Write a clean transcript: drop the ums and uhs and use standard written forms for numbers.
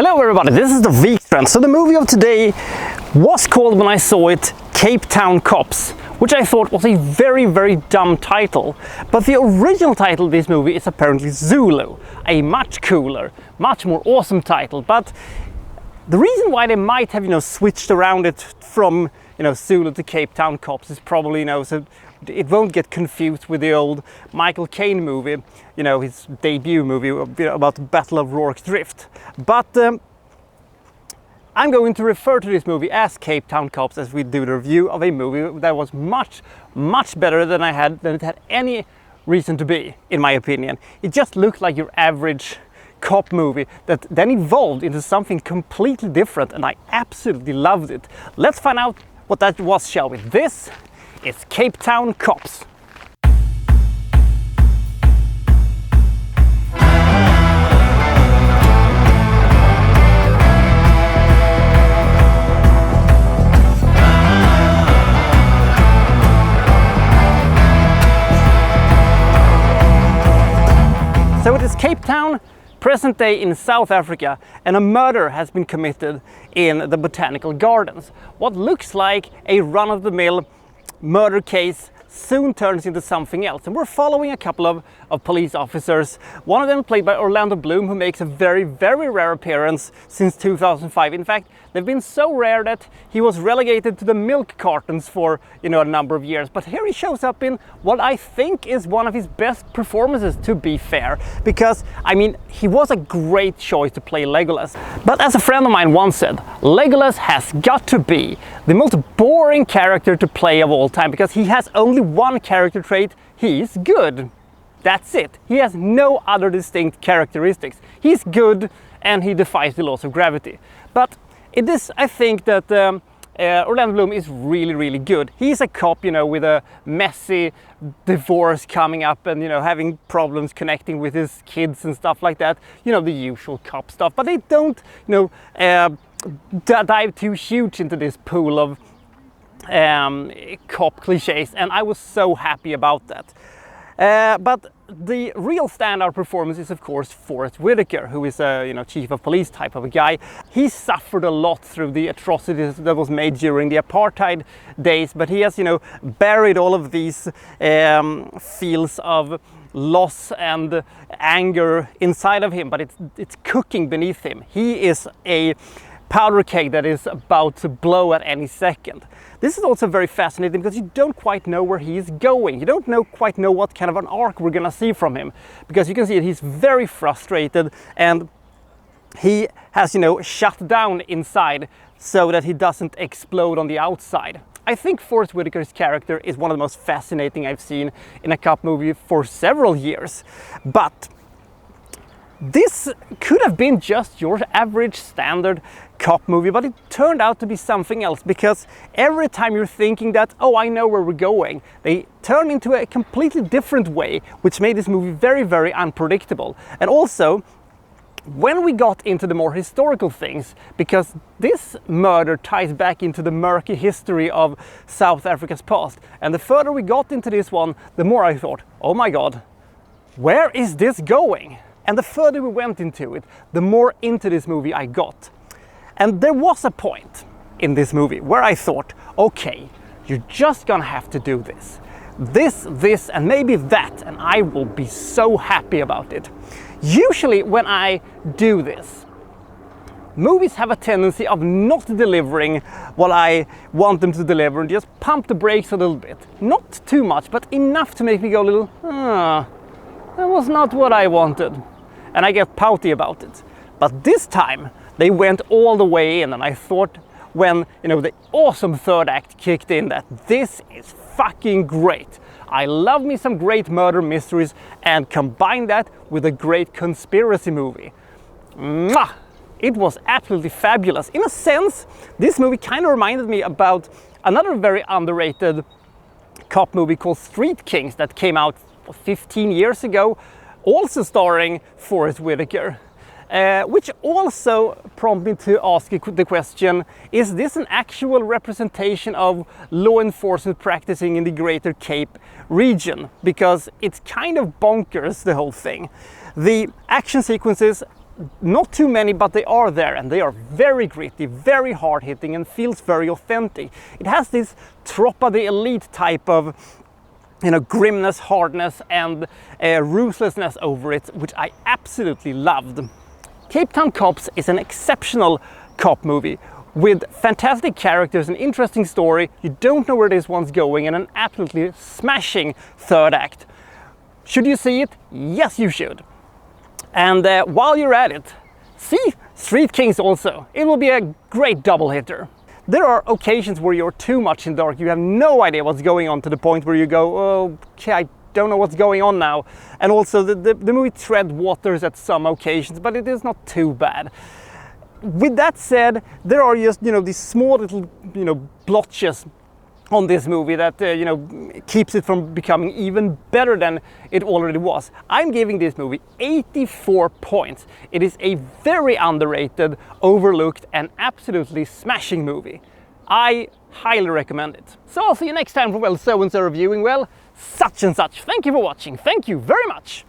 Hello everybody, this is the Wikstrand. So the movie of today was called, when I saw it, Cape Town Cops, which I thought was a very dumb title. But the original title of this movie is apparently Zulu, a much cooler, much more awesome title. But the reason why they might have, switched around it from, Zulu to Cape Town Cops is probably, so it won't get confused with the old Michael Caine movie, his debut movie about the Battle of Rorke's Drift. But I'm going to refer to this movie as Cape Town Cops as we do the review of a movie that was much better than it had any reason to be, in my opinion. It just looked like your average cop movie that then evolved into something completely different, and I absolutely loved it. Let's find out what that was, shall we? This is Cape Town Cops. So it is Cape Town, present day in South Africa, and a murder has been committed in the botanical gardens. What looks like a run-of-the-mill murder case soon turns into something else, and we're following a couple of police officers. One of them played by Orlando Bloom, who makes a very rare appearance since 2005. In fact, they've been so rare that he was relegated to the milk cartons for a number of years. But here he shows up in what I think is one of his best performances, to be fair, because he was a great choice to play Legolas. But as a friend of mine once said, Legolas has got to be the most boring character to play of all time, because he has only one character trait: he's good. That's it. He has no other distinct characteristics. He's good and he defies the laws of gravity. But it is, I think, that Orlando Bloom is really good. He's a cop, with a messy divorce coming up and, having problems connecting with his kids and stuff like that. The usual cop stuff. But they don't, dive too huge into this pool of cop cliches, and I was so happy about that. But the real standout performance is, of course, Whitaker, who is a chief of police type of a guy. He suffered a lot through the atrocities that was made during the apartheid days, but he has buried all of these feels of loss and anger inside of him, but it's cooking beneath him. He is a powder keg that is about to blow at any second. This is also very fascinating because you don't quite know where he is going. You don't quite know what kind of an arc we're gonna see from him, because you can see that he's very frustrated and he has shut down inside so that he doesn't explode on the outside. I think Forest Whitaker's character is one of the most fascinating I've seen in a cop movie for several years. But this could have been just your average standard cop movie, but it turned out to be something else, because every time you're thinking that, oh, I know where we're going, they turn into a completely different way, which made this movie very unpredictable. And also, when we got into the more historical things, because this murder ties back into the murky history of South Africa's past, and the further we got into this one, the more I thought, oh my god, where is this going? And the further we went into it, the more into this movie I got. And there was a point in this movie where I thought, okay, you're just gonna have to do this. This, and maybe that, and I will be so happy about it. Usually when I do this, movies have a tendency of not delivering what I want them to deliver and just pump the brakes a little bit. Not too much, but enough to make me go a little, that was not what I wanted. And I get pouty about it. But this time, they went all the way in, and I thought, when the awesome third act kicked in, that this is fucking great. I love me some great murder mysteries, and combine that with a great conspiracy movie. Mwah! It was absolutely fabulous. In a sense, this movie kind of reminded me about another very underrated cop movie called Street Kings that came out 15 years ago, also starring Forest Whitaker. Which also prompted me to ask the question, is this an actual representation of law enforcement practicing in the greater Cape region? Because it's kind of bonkers, the whole thing. The action sequences not too many, but they are there, and they are very gritty, very hard-hitting, and feels very authentic. It has this Tropa de Elite type of, you know, grimness, hardness, and ruthlessness over it, which I absolutely loved. Cape Town Cops is an exceptional cop movie with fantastic characters, an interesting story, you don't know where this one's going, and an absolutely smashing third act. Should you see it? Yes, you should. And while you're at it, see Street Kings also. It will be a great double hitter. There are occasions where you're too much in dark, you have no idea what's going on, to the point where you go, oh, okay, I don't know what's going on now. And also the movie tread waters at some occasions, but it is not too bad. With that said, there are just, you know, these small little, you know, blotches on this movie that, you know, keeps it from becoming even better than it already was. I'm giving this movie 84 points. It is a very underrated, overlooked, and absolutely smashing movie. I highly recommend it. So I'll see you next time for, well, so-and-so reviewing, well, such and such. Thank you for watching. Thank you very much.